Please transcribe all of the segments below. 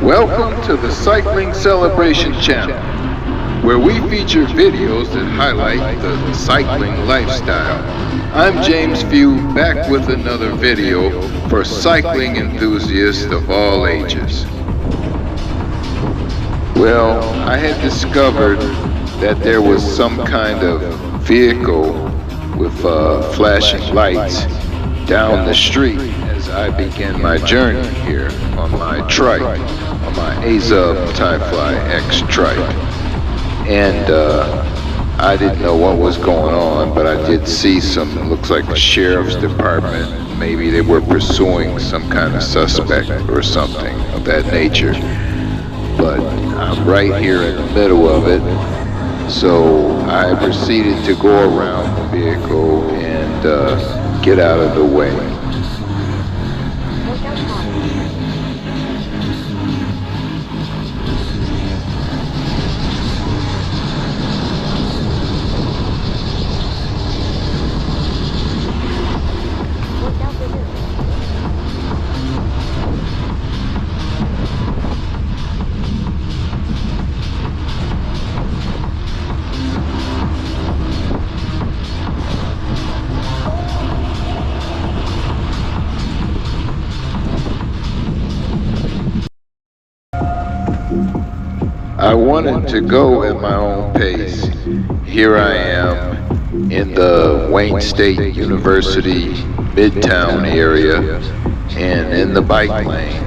Welcome to the Cycling Celebration channel, where we feature videos that highlight the cycling lifestyle. I'm James Few, back with another video for cycling enthusiasts of all ages. Well, I had discovered that there was some kind of vehicle with flashing lights down the street as I began my journey here on my trike, on my Azub Timefly X trike. And I didn't know what was going on, but I did see some, looks like the sheriff's department. Maybe they were pursuing some kind of suspect or something of that nature. But I'm right here in the middle of it, so I proceeded to go around the vehicle and get out of the way. I wanted to go at my own pace. Here I am in the Wayne State University Midtown area and in the bike lane,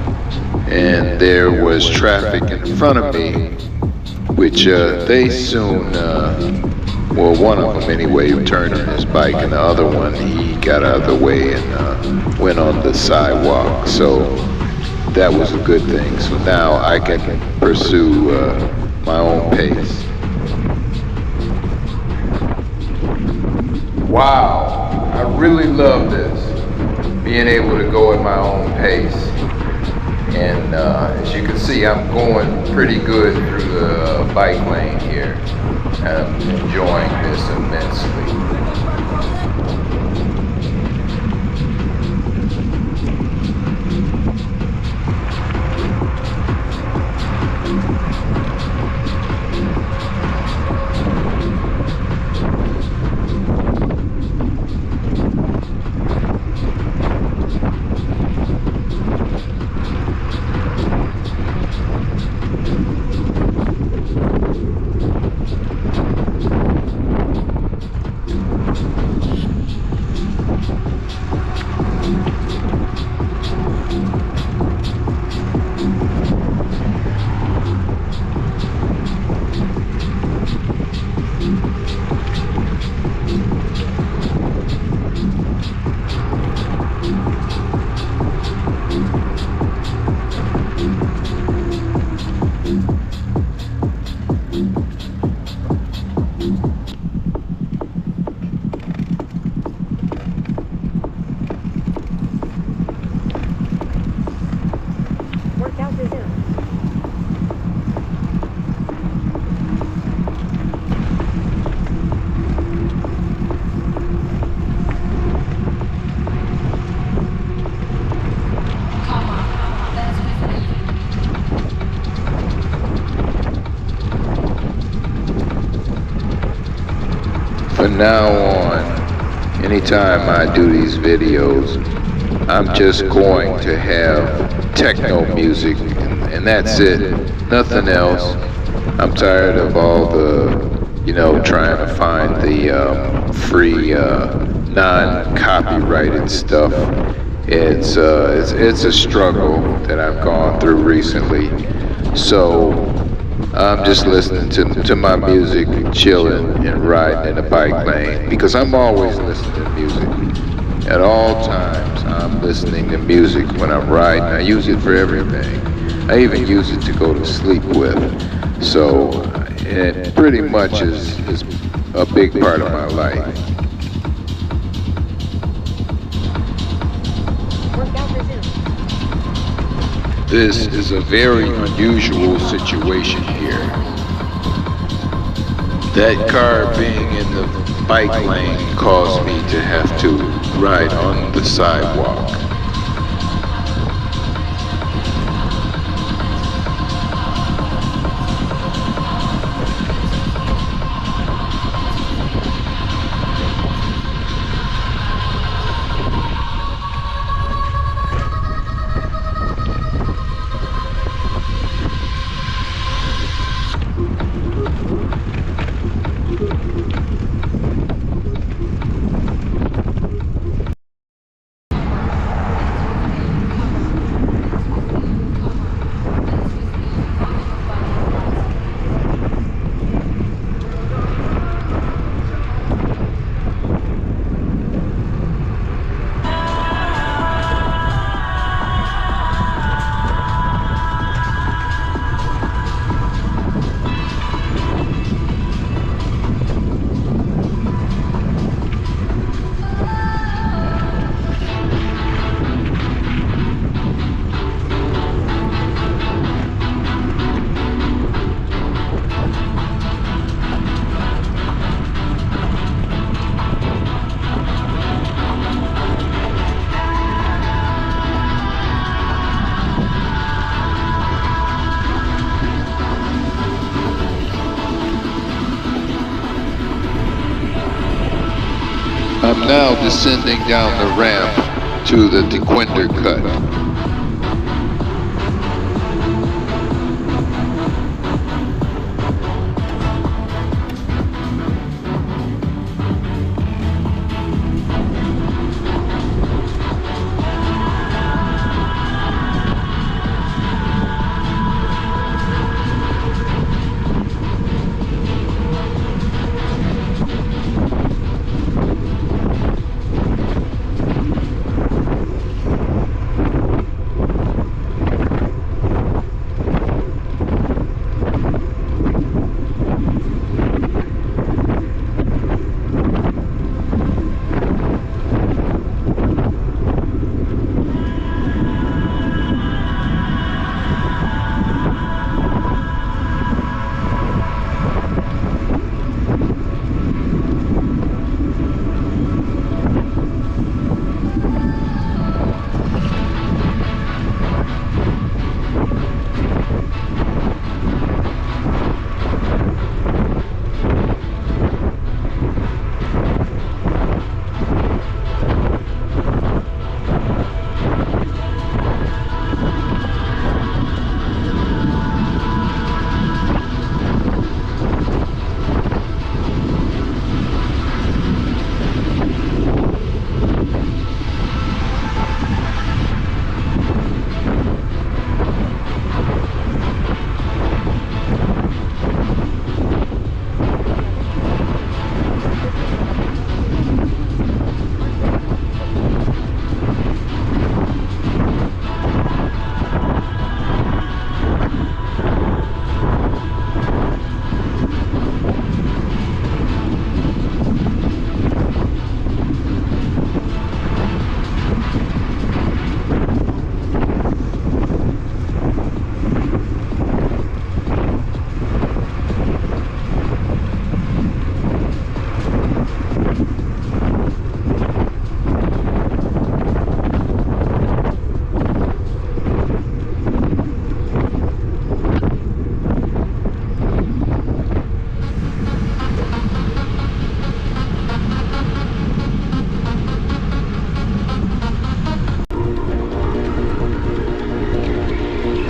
and there was traffic in front of me, which they soon, well, one of them anyway turned on his bike, and the other one, he got out of the way and went on the sidewalk. So that was a good thing. So now I can pursue my own pace. Wow, I really love this, being able to go at my own pace. And as you can see, I'm going pretty good through the bike lane here. I'm enjoying this immensely. From now on, anytime I do these videos, I'm just going to have techno music, and that's it, nothing else. I'm tired of all the, trying to find the free, non-copyrighted stuff. It's a struggle that I've gone through recently. So I'm just listening to my music, chilling and riding in the bike lane, because I'm always listening to music. At all times, I'm listening to music when I'm riding. I use it for everything. I even use it to go to sleep with. So it pretty much is a big part of my life. This is a very unusual situation here. That car being in the bike lane caused me to have to ride on the sidewalk. I'm now descending down the ramp to the Dequindre Cut.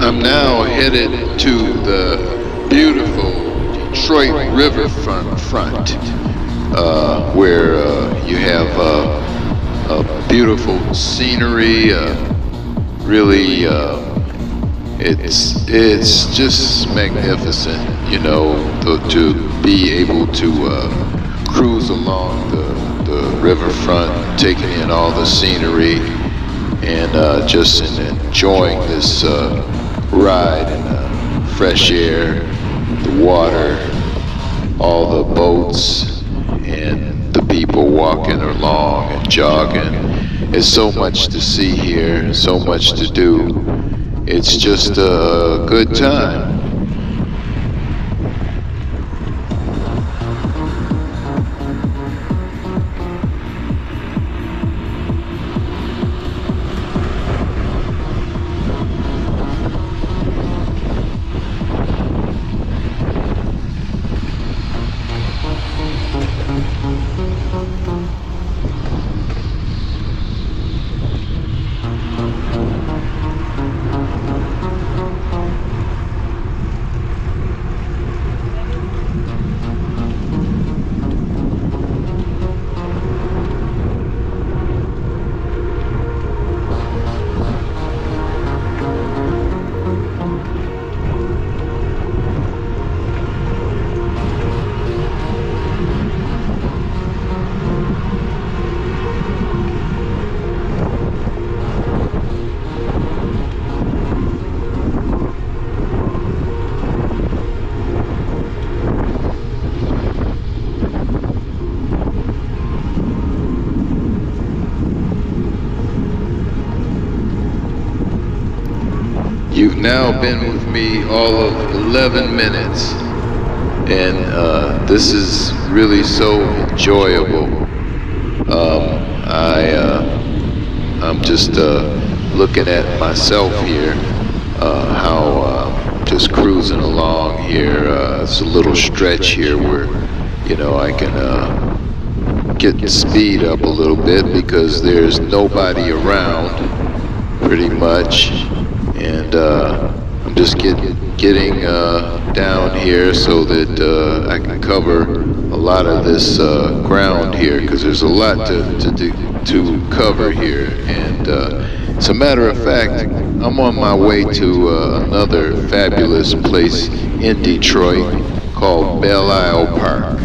I'm now headed to the beautiful Detroit riverfront, where you have a beautiful scenery. Really, it's just magnificent, you know, to be able to cruise along the riverfront, taking in all the scenery, and just enjoying this ride in the fresh air, the water, all the boats, and the people walking along and jogging. There's so much to see here, so much to do. It's just a good time. You've now been with me all of 11 minutes, and this is really so enjoyable. I'm just looking at myself here, how just cruising along here. It's a little stretch here where, you know, I can get the speed up a little bit because there's nobody around, pretty much, and I'm just getting down here so that I can cover a lot of this ground here, because there's a lot to cover here. And as a matter of fact, I'm on my way to another fabulous place in Detroit called Belle Isle Park.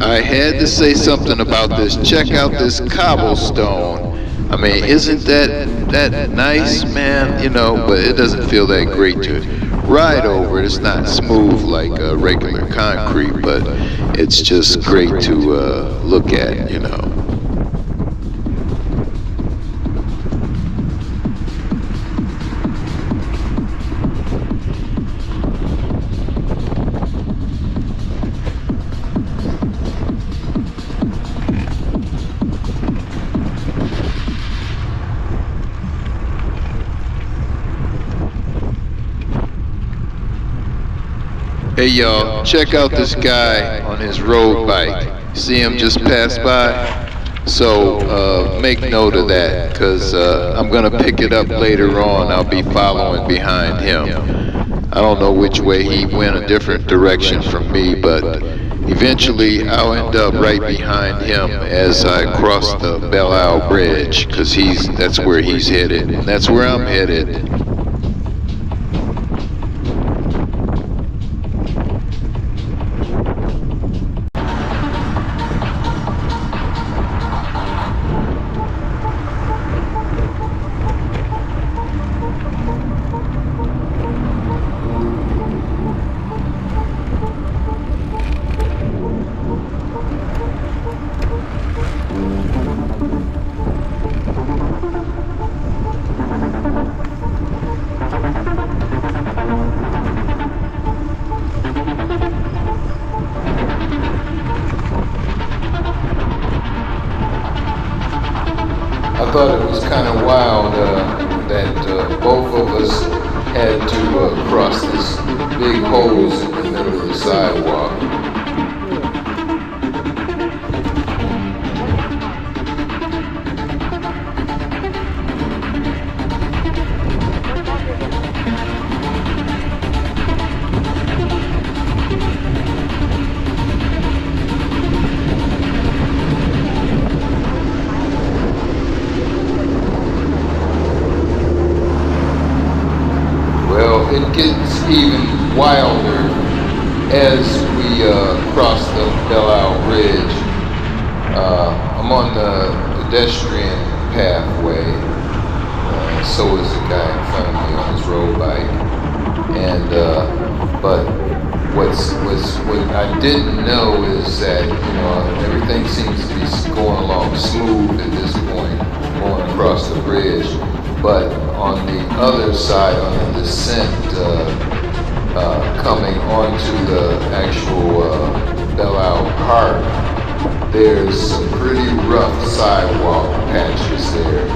I had to say something about this. Check out this cobblestone. I mean, isn't that nice, man? You know, but it doesn't feel that great to ride over. It's not smooth like regular concrete, but it's just great to look at, you know. Hey y'all, check out this guy on his road bike. See him just pass by? So make note of that, because I'm going to pick it up later on. I'll be following behind him. I don't know which way he went, a different direction from me, but eventually I'll end up right behind him as I cross the Belle Isle Bridge, because that's where he's headed, and that's where I'm headed. I thought it was kind of wild that both of us had to cross this big holes in the middle of the sidewalk. It gets even wilder as we cross the Belle Isle Bridge. I'm on the pedestrian pathway. So is the guy in front of me on his road bike. And but what I didn't know is that everything seems to be going along smooth at this point, going across the bridge. But on the other side, on the descent, coming onto the actual Belle Isle Park, there's some pretty rough sidewalk patches there,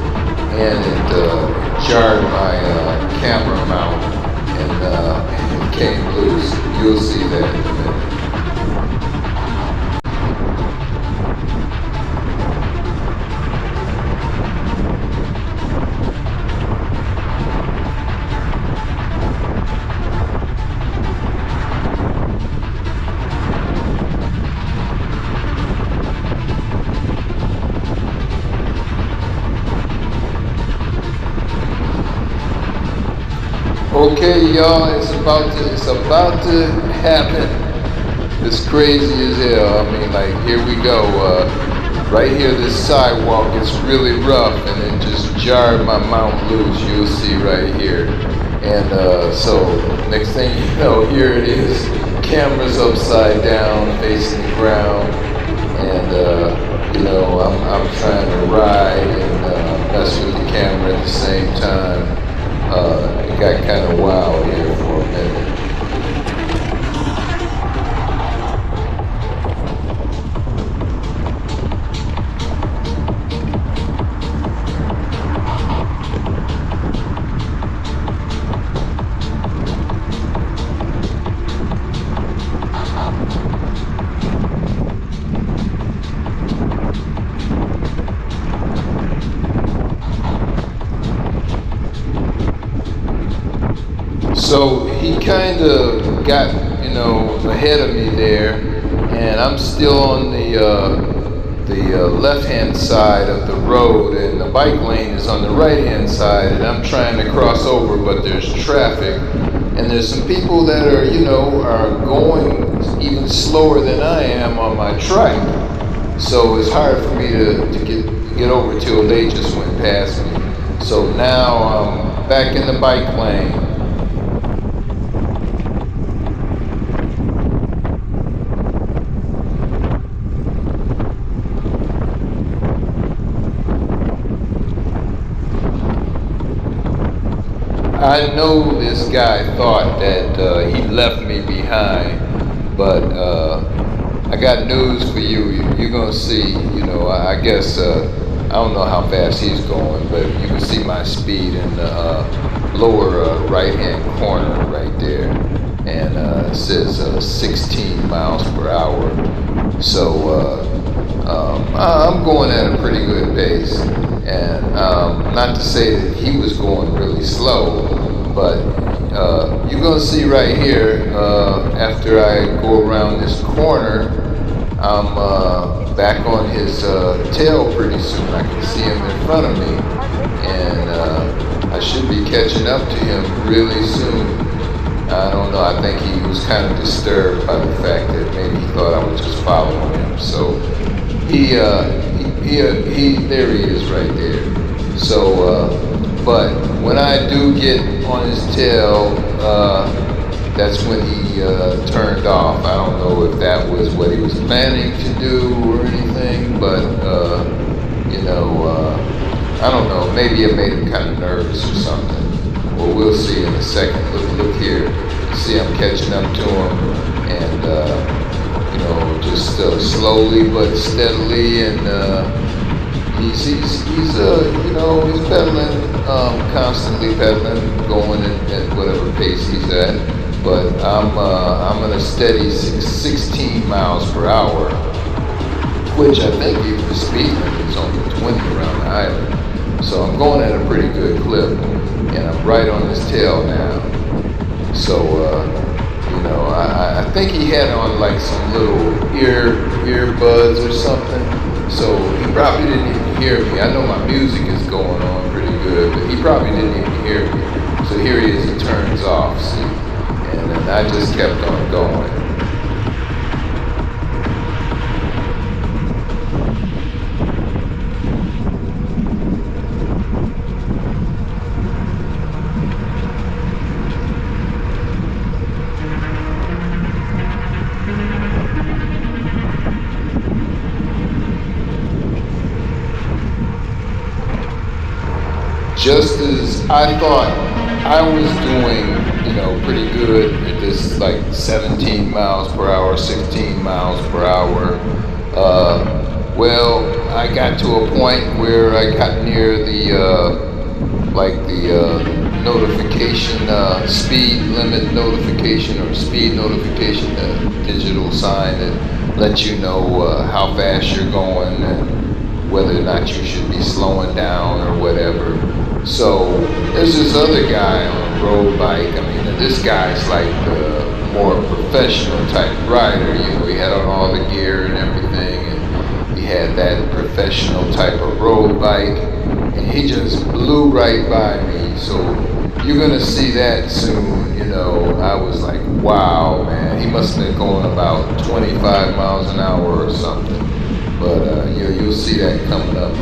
and it jarred my camera mount and it came loose. You'll see that in a minute. Okay, y'all, it's about to happen. It's crazy as hell. I mean, like, here we go. Right here, this sidewalk is really rough, and it just jarred my mount loose. You'll see right here. And so, next thing you know, here it is. Camera's upside down, facing the ground, and you know, I'm trying to ride and mess with the camera at the same time. It got kind of wild here for a minute. So he kind of got, you know, ahead of me there, and I'm still on the left-hand side of the road, and the bike lane is on the right-hand side, and I'm trying to cross over, but there's traffic, and there's some people that are, you know, are going even slower than I am on my trike. So it's hard for me to get over till they just went past me. So now I'm back in the bike lane. I know this guy thought that he left me behind, but I got news for you. You're gonna see, you know, I guess, I don't know how fast he's going, but you can see my speed in the lower right-hand corner right there. And it says 16 miles per hour. So I'm going at a pretty good pace. And not to say that he was going really slow, but you're gonna see right here, after I go around this corner, I'm back on his tail pretty soon. I can see him in front of me, and I should be catching up to him really soon. I don't know, I think he was kind of disturbed by the fact that maybe he thought I was just following him. So there he is right there. So, but when I do get on his tail, that's when he turned off. I don't know if that was what he was planning to do or anything, but you know, I don't know. Maybe it made him kind of nervous or something. Well, we'll see in a second. Look here. You see, I'm catching up to him, and you know, just slowly but steadily, and he's you know, he's pedaling, constantly pedaling, going at whatever pace he's at. But I'm at a steady 16 miles per hour, which I think even the speed limit is only 20 around the island. So I'm going at a pretty good clip, and I'm right on his tail now. So you know, I think he had on like some little earbuds or something. So he probably didn't even hear me. I know my music is going on pretty good, but he probably didn't even hear me. So here he is, he turns off, see? And then I just kept on going. Just as I thought I was doing, you know, pretty good at this, like 17 miles per hour, 16 miles per hour. Well, I got to a point where I got near the notification, speed limit notification or speed notification, digital sign that lets you know how fast you're going and whether or not you should be slowing down or whatever. So there's this other guy on a road bike. I mean, this guy's like a more professional type rider. You know, he had on all the gear and everything, and he had that professional type of road bike, and he just blew right by me. So you're gonna see that soon. You know, I was like, wow, man, he must have been going about 25 miles an hour or something. But you'll see that coming up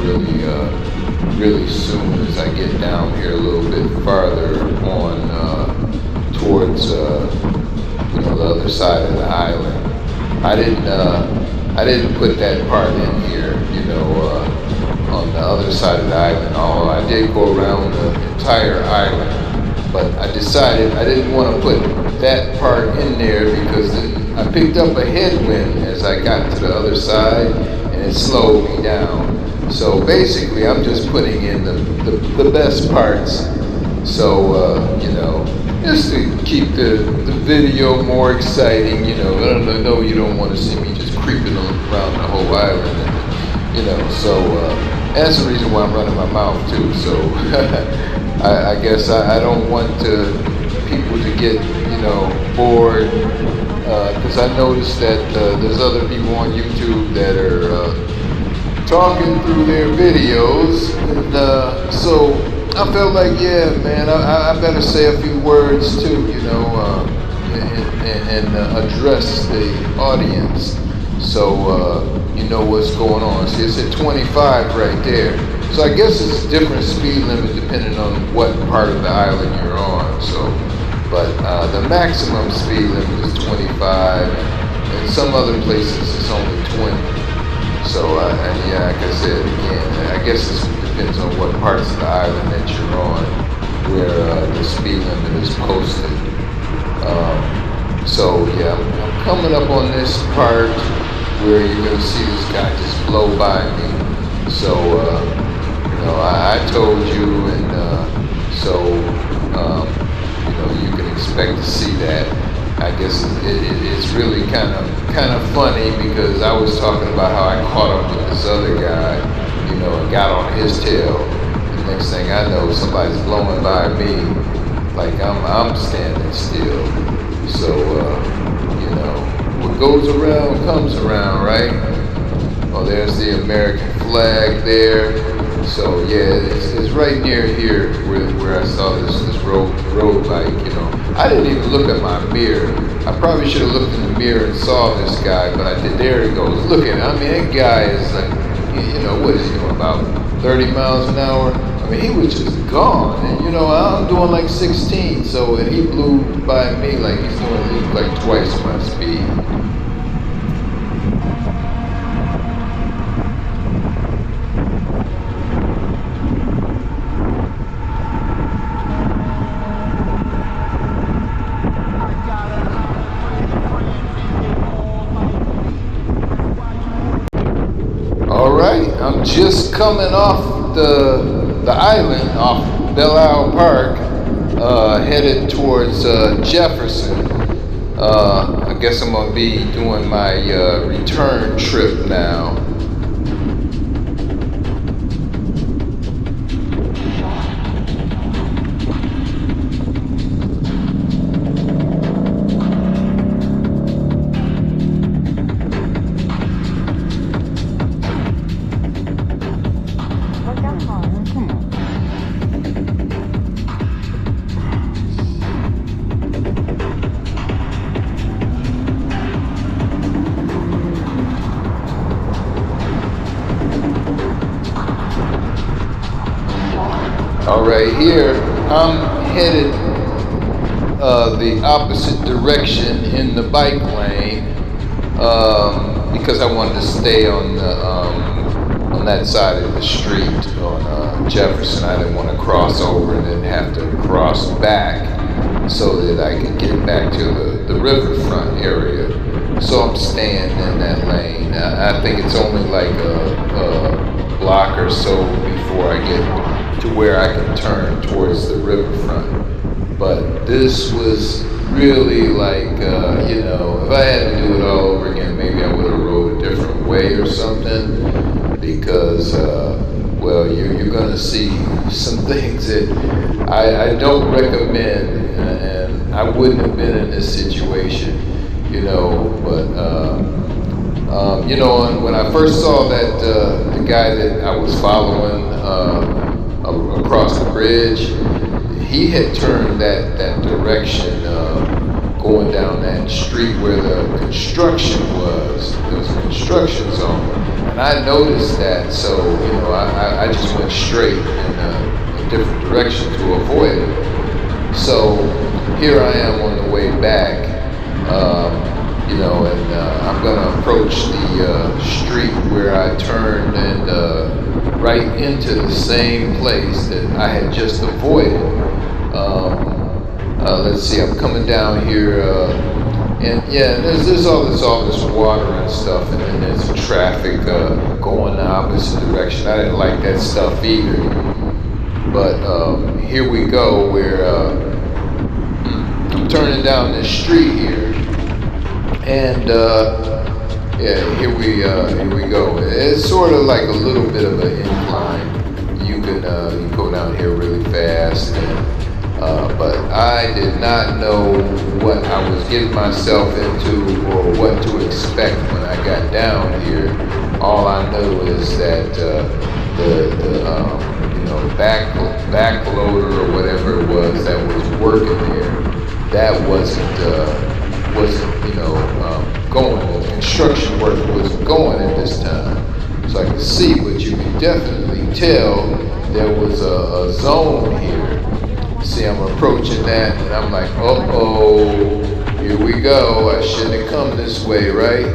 really soon as I get down here a little bit farther on towards the other side of the island. I didn't put that part in here, on the other side of the island. Although I did go around the entire island, but I decided I didn't want to put that part in there because I picked up a headwind as I got to the other side, and it slowed me down. So basically, I'm just putting in the best parts. So just to keep the video more exciting. I know you don't want to see me just creeping around the whole island. So that's the reason why I'm running my mouth too. So I guess I don't want people to get bored, because I noticed that there's other people on YouTube that are talking through their videos, and so I felt like, yeah, man, I better say a few words too, and address the audience. So you know what's going on. See, it's at 25 right there. So I guess it's a different speed limit depending on what part of the island you're on. So, but the maximum speed limit is 25, and some other places it's only 20. So, like I said again, I guess it depends on what parts of the island that you're on, where the speed limit is posted. So yeah, I'm coming up on this part where you're gonna see this guy just blow by me. So, I told you, and you can expect to see that. I guess it's really kind of funny because I was talking about how I caught up with this other guy, and got on his tail. The next thing I know, somebody's blowing by me like I'm standing still. So what goes around comes around, right? Oh, there's the American flag there. So yeah, it's right near here where I saw this road bike. I didn't even look at my mirror. I probably should have looked in the mirror and saw this guy, but I did. There he goes. Look at him. I mean, that guy is like, what is he doing? About 30 miles an hour? I mean, he was just gone. And I'm doing like 16. So, and he blew by me like he's doing like twice my speed. I'm just coming off the island, off Belle Isle Park, headed towards Jefferson. I guess I'm gonna be doing my return trip now. All right, here I'm headed the opposite direction in the bike lane because I wanted to stay on that side of the street on Jefferson. I didn't want to cross over and then have to cross back so that I could get back to the riverfront area. So I'm staying in that lane. I think it's only like a block or so before I get to where I can turn towards the riverfront. But this was really like, if I had to do it all over again, maybe I would have rode a different way or something, because, you're going to see some things that I don't recommend, and I wouldn't have been in this situation, when I first saw that the guy that I was following across the bridge, he had turned that direction, going down that street where the construction was. There was a construction zone, and I noticed that, so I just went straight in a different direction to avoid it. So here I am on the way back, I'm gonna approach the street where I turned, and right into the same place that I had just avoided. Let's see, I'm coming down here, and yeah, there's all this water and stuff, and then there's traffic going the opposite direction. I didn't like that stuff either. But here we go, where I'm turning down this street here, and here we go. It's sort of like a little bit of an incline. You can go down here really fast, but I did not know what I was getting myself into or what to expect when I got down here. All I know is that the back loader or whatever it was that was working there, that wasn't going. The construction work wasn't going at this time, so I could see, but you could definitely tell there was a zone here. See, I'm approaching that, and I'm like, here we go. I shouldn't have come this way, right?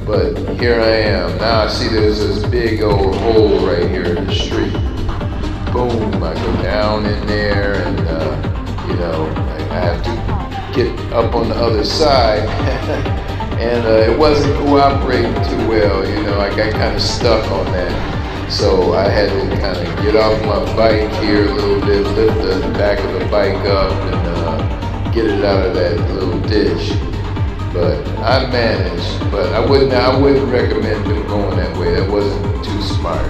But here I am. Now I see there's this big old hole right here in the street. Boom, I go down in there, and I have to get up on the other side. And it wasn't cooperating too well, I got kind of stuck on that. So I had to kind of get off my bike here a little bit, lift the back of the bike up, and get it out of that little ditch. But I managed, but I wouldn't recommend them going that way. That wasn't too smart.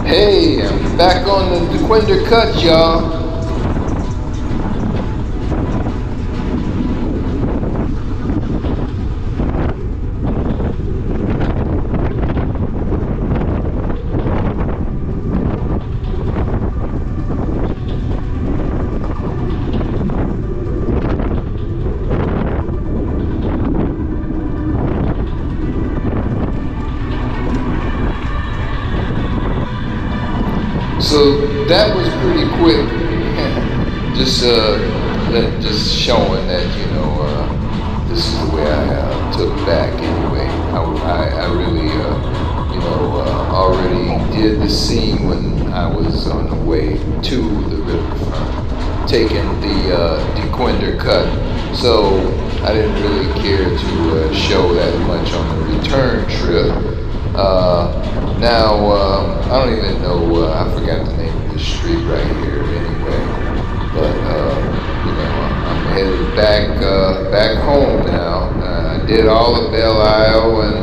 Hey, I'm back on the Dequindre Cut, y'all. So that was pretty quick. Just showing that this is the way I took back anyway. I really already did the scene when I was on the way to the riverfront, taking the Dequindre cut. So I didn't really care to show that much on the return trip. I don't even know, I forgot the name of the street right here anyway, but I'm headed back home now. I did all of Belle Isle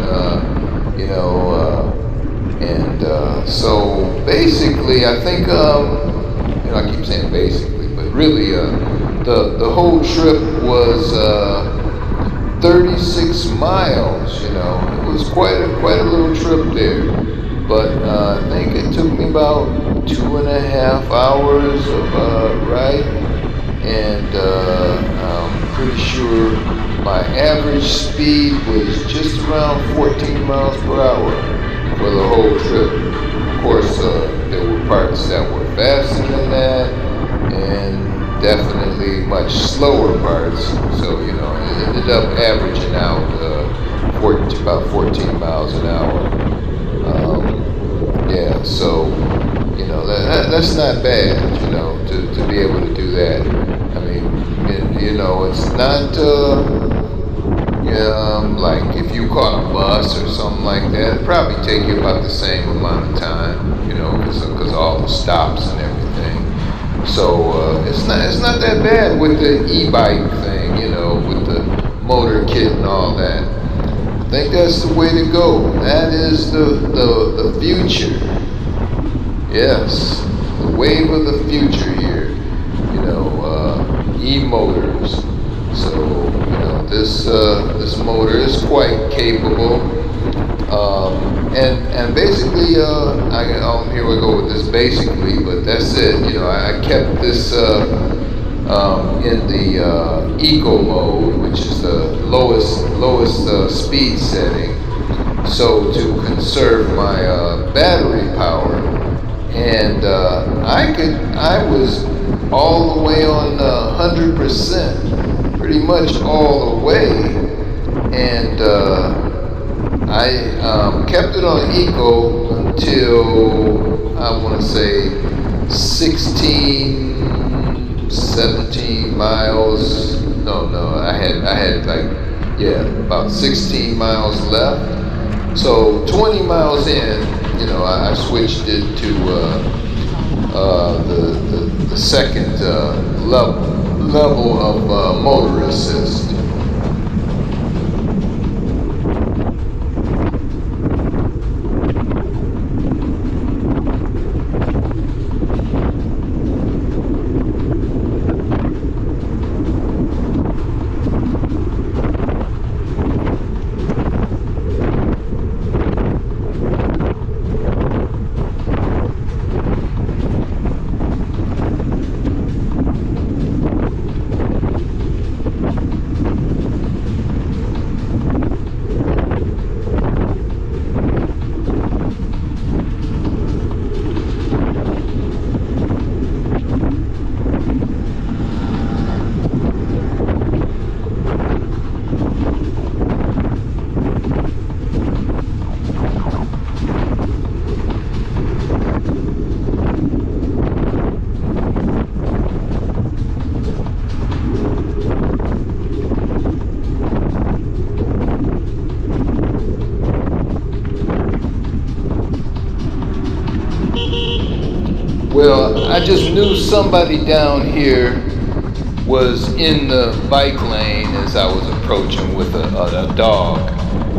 so basically I think, I keep saying basically, but really the whole trip was 36 miles, it was quite a little trip there. But I think it took me about 2.5 hours of riding, and I'm pretty sure my average speed was just around 14 miles per hour for the whole trip. Of course, there were parts that were faster than that, and definitely much slower parts. So, it ended up averaging out about 14 miles an hour. So that's not bad, to be able to do that. I mean, it's not like if you caught a bus or something like that, it'd probably take you about the same amount of time, because of all the stops and everything. So it's not that bad with the e-bike thing, with the motor kit and all that. I think that's the way to go. That is the future. Yes, the wave of the future here. E-motors. So this motor is quite capable. And basically, here we go with this basically, but that's it. I kept this in the eco mode, which is the lowest speed setting, so to conserve my battery power. And I was all the way on 100%, pretty much all the way, and I kept it on eco until I want to say 17 miles. No, I had about 16 miles left. So 20 miles in, I switched it to the second level of motor assist. Well, I just knew somebody down here was in the bike lane as I was approaching with a dog,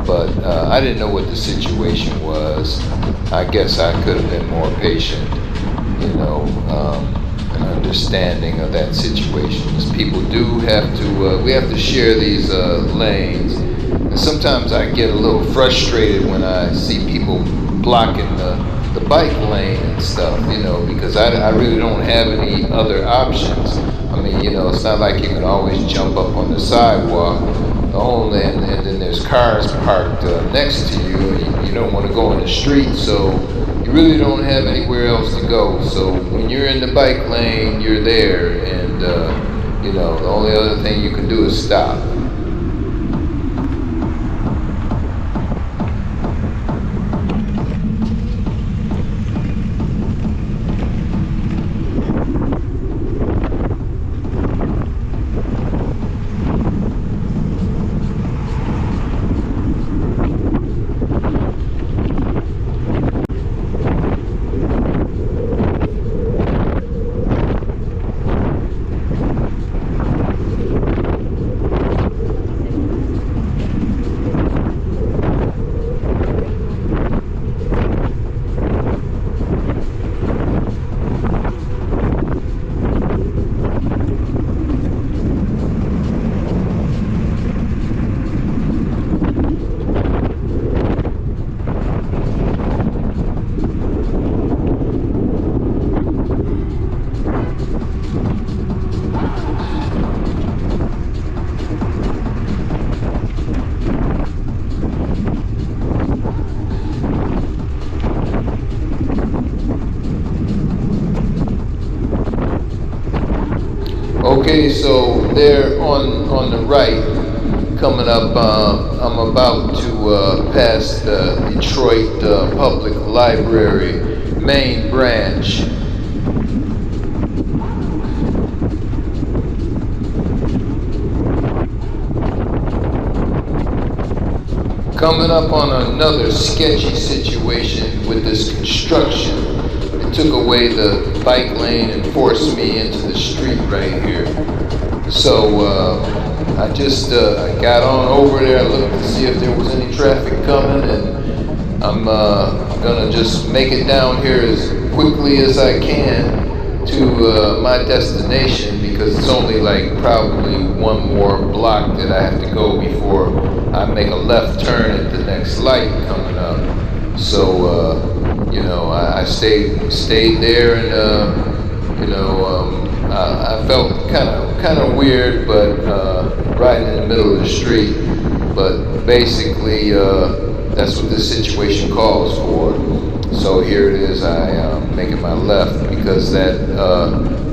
but I didn't know what the situation was. I guess I could have been more patient, an understanding of that situation. As people do have to, we have to share these lanes, and sometimes I get a little frustrated when I see people blocking the bike lane and stuff, because I really don't have any other options. I mean, it's not like you can always jump up on the sidewalk, and then there's cars parked next to you, and you don't want to go in the street, so you really don't have anywhere else to go. So when you're in the bike lane, you're there, and the only other thing you can do is stop. Okay, so there on the right, coming up, I'm about to pass the Detroit Public Library main branch. Coming up on another sketchy situation with this construction. It took away the bike lane and forced me into the street right here. So I just I got on over there, looked to see if there was any traffic coming, and I'm gonna just make it down here as quickly as I can to my destination, because it's only like probably one more block that I have to go before I make a left turn at the next light coming up. So I stayed there, and I felt kind of weird, but riding in the middle of the street. But basically, that's what this situation calls for. So here it is. I am making my left because that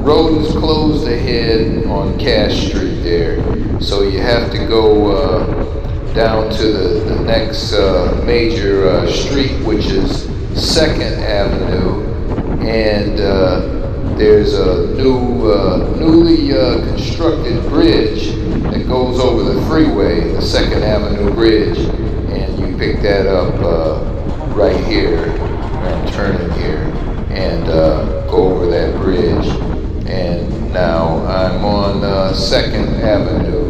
road is closed ahead on Cash Street there. So you have to go down to the next major street, which is 2nd Avenue, and there's a newly constructed bridge that goes over the freeway, the 2nd Avenue Bridge, and you pick that up right here, and turn in here, and go over that bridge. And now I'm on 2nd Avenue.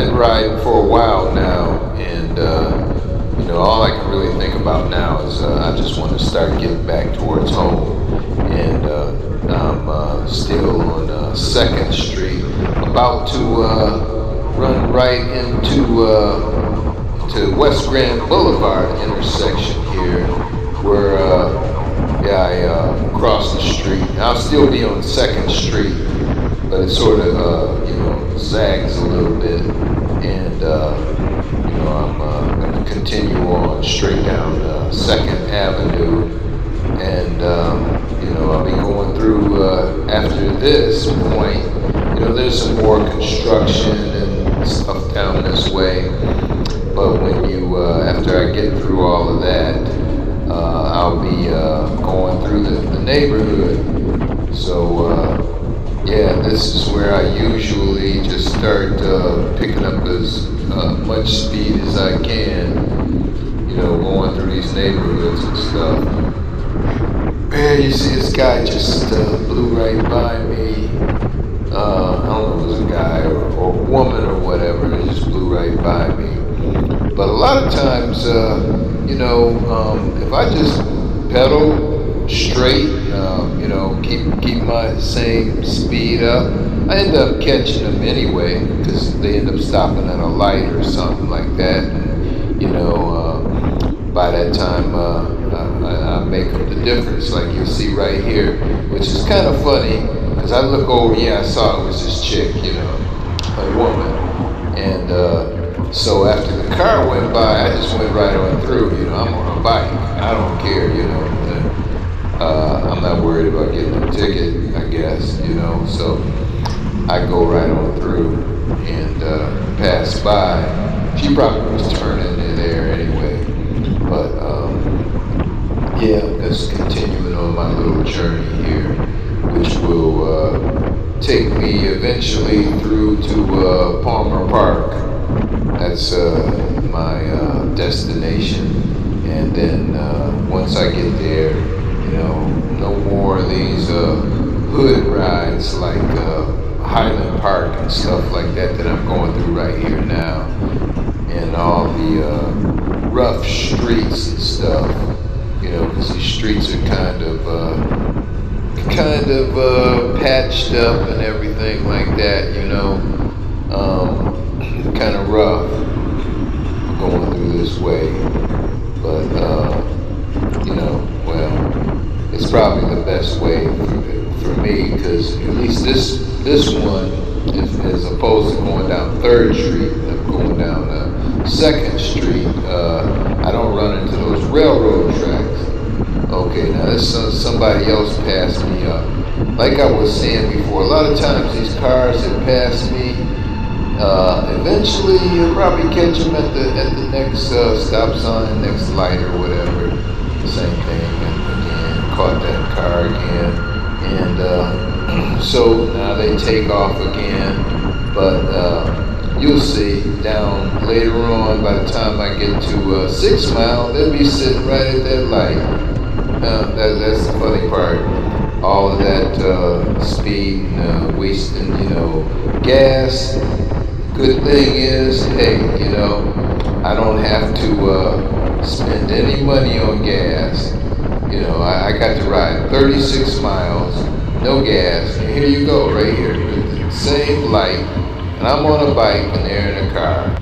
been riding for a while now, and all I can really think about now is I just want to start getting back towards home. And I'm still on 2nd Street, about to run right into to West Grand Boulevard intersection here, where I cross the street. I'll still be on 2nd Street, but it sort of zags a little bit, and I'm going to continue on straight down 2nd Avenue, and I'll be going through after this point. There's some more construction and stuff down this way, but when after I get through all of that, I'll be going through the neighborhood. So this is where I usually just start picking up as much speed as I can, going through these neighborhoods and stuff. Man, you see this guy just blew right by me. I don't know if it was a guy or a woman or whatever, it just blew right by me. But a lot of times, if I just pedal straight, keep my same speed up, I end up catching them anyway, because they end up stopping at a light or something like that. And, by that time, I make up the difference, like you'll see right here, which is kind of funny, because I look over, I saw it was this chick, a woman, and so after the car went by, I just went right on through. I'm on a bike, I don't care, I'm not worried about getting a ticket, I guess, so I go right on through and pass by. She probably was turning in there anyway, but I'm just continuing on my little journey here, which will take me eventually through to Palmer Park. That's my destination, and then once I get there, no more of these hood rides like Highland Park and stuff like that I'm going through right here now, and all the rough streets and stuff, because these streets are kind of patched up and everything like that, kind of rough going through this way, but it's probably the best way for me, because at least this one, as opposed to going down 3rd Street, I'm going down 2nd Street. I don't run into those railroad tracks. Okay, now this somebody else passed me up. Like I was saying before, a lot of times these cars that pass me, eventually you'll probably catch them at the next stop sign, next light or whatever. Same thing, and again, caught that car again, and so now they take off again, but you'll see down later on, by the time I get to 6 Mile, they'll be sitting right at that light. That's the funny part. All of that speed and wasting, gas. Good thing is, hey, I don't have to spend any money on gas. I got to ride 36 miles, no gas, and here you go, right here, with the same light, and I'm on a bike and they're in a car.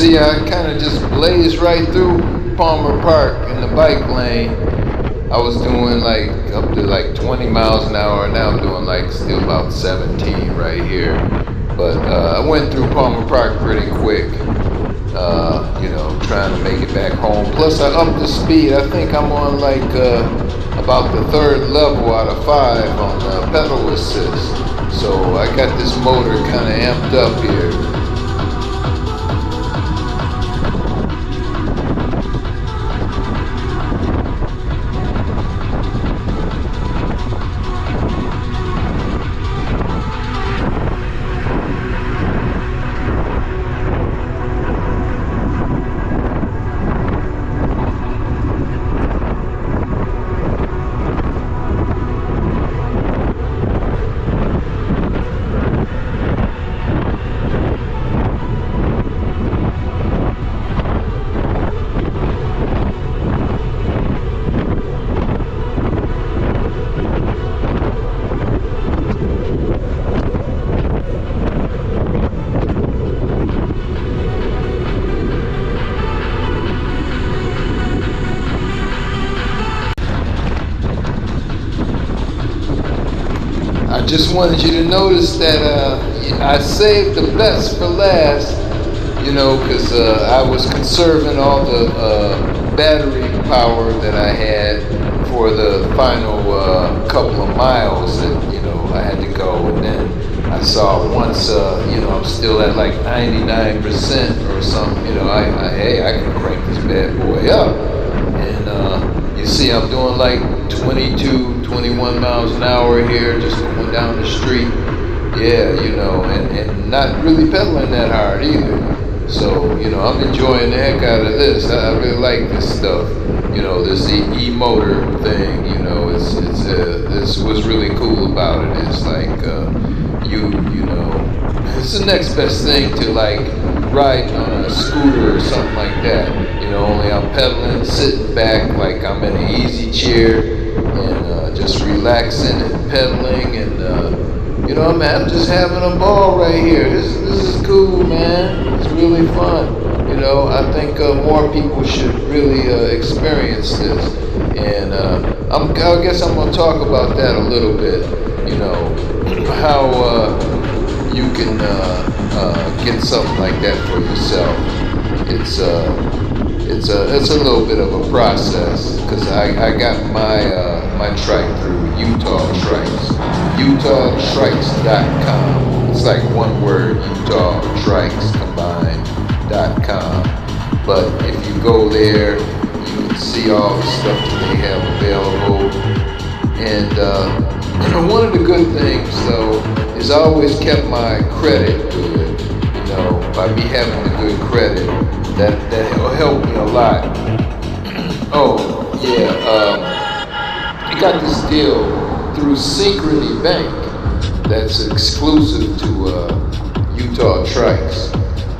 see, I kind of just blazed right through Palmer Park in the bike lane. I was doing like up to like 20 miles an hour. Now I'm doing like still about 17 right here. But I went through Palmer Park pretty quick, trying to make it back home. Plus I upped the speed. I think I'm on like about the third level out of 5 on pedal assist. So I got this motor kind of amped up here. I just wanted you to notice that I saved the best for last, because I was conserving all the battery power that I had for the final couple of miles that, I had to go. And then I saw once, I'm still at like 99% or something, hey, I can crank this bad boy up. And you see I'm doing like 22, 21 miles an hour here, just going down the street. Yeah, and not really pedaling that hard either. So, I'm enjoying the heck out of this. I really like this stuff. This e-motor thing, this was really cool about it. It's like, it's the next best thing to like ride on a scooter or something like that. Only I'm pedaling, sitting back like I'm in an easy chair and just relaxing and pedaling and I'm just having a ball right here. This is cool, man. It's really fun. I think more people should really experience this. And I guess I'm gonna talk about that a little bit. How you can get something like that for yourself. It's a little bit of a process because I got my trike through Utah Trikes, UtahTrikes.com. It's like one word, UtahTrikesCombined.com. But if you go there, you can see all the stuff that they have available. And one of the good things, though, is I always kept my credit good. By me having the good credit, that will help me a lot. Oh, yeah, I got this deal through Synchrony Bank that's exclusive to Utah Trikes.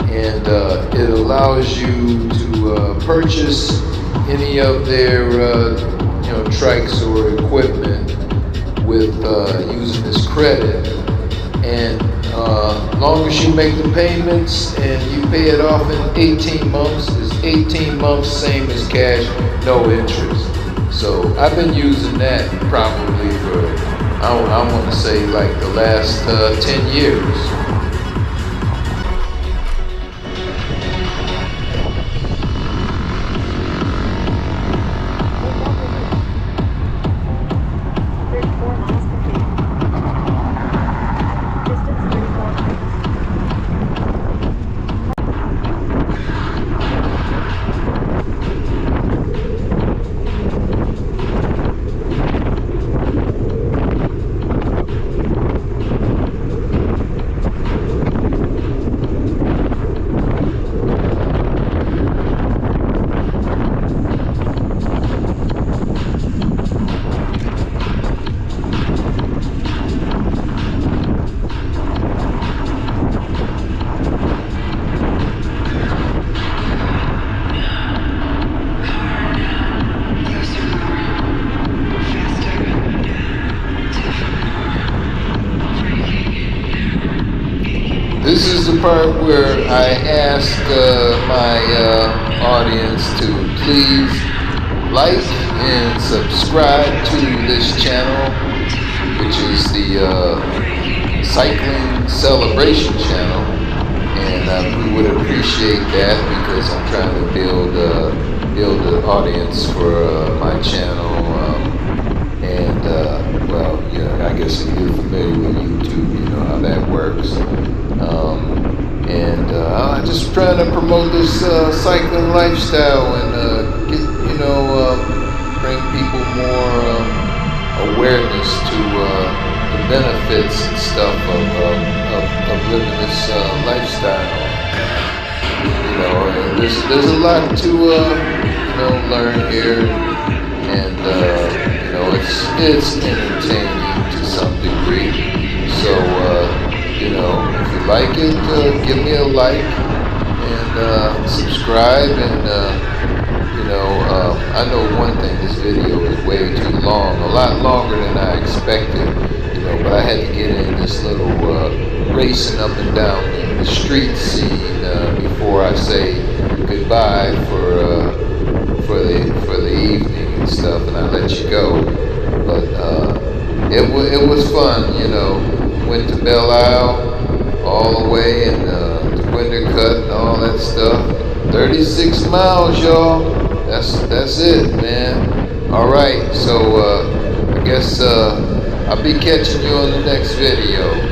And it allows you to purchase any of their trikes or equipment with using this credit. And long as you make the payments and you pay it off in 18 months, it's 18 months, same as cash, no interest. So I've been using that probably for, I want to say like the last 10 years. This is the part where I ask my audience to please like and subscribe to this channel, which is the Cycling Celebration channel, and we would appreciate that because I'm trying to build an audience for my channel. Well, yeah, I guess if you're familiar with YouTube, you know how that works. I'm just trying to promote this cycling lifestyle and get, bring people more awareness to the benefits and stuff of living this lifestyle. There's a lot to learn here, and it's entertaining to some degree. So if you like it, give me a like and subscribe. And I know one thing: this video is way too long, a lot longer than I expected. But I had to get in this little racing up and down the street scene before I say goodbye for the evening and stuff, and I let you go. But it was fun, Went to Belle Isle all the way, and to Wintercut and all that stuff. 36 miles, y'all. That's it, man. All right, so I guess I'll be catching you on the next video.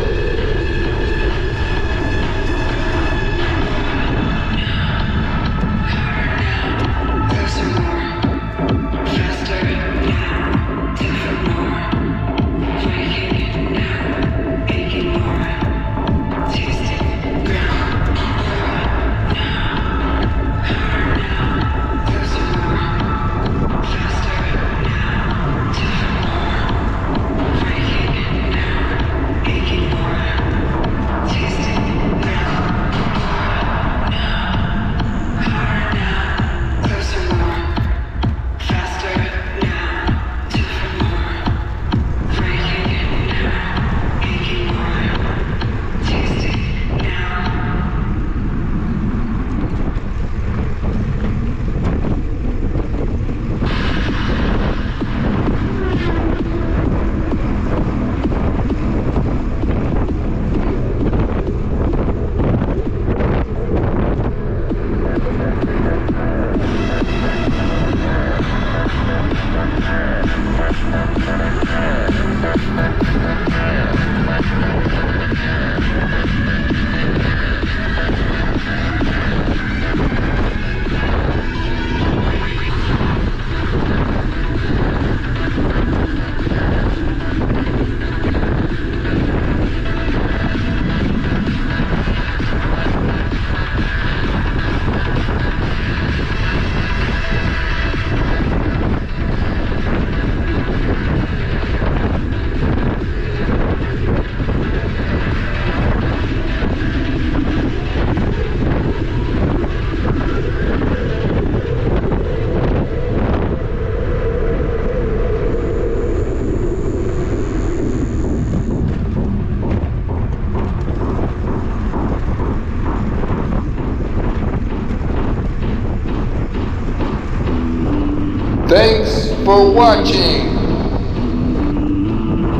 Thanks for watching.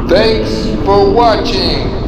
Thanks for watching.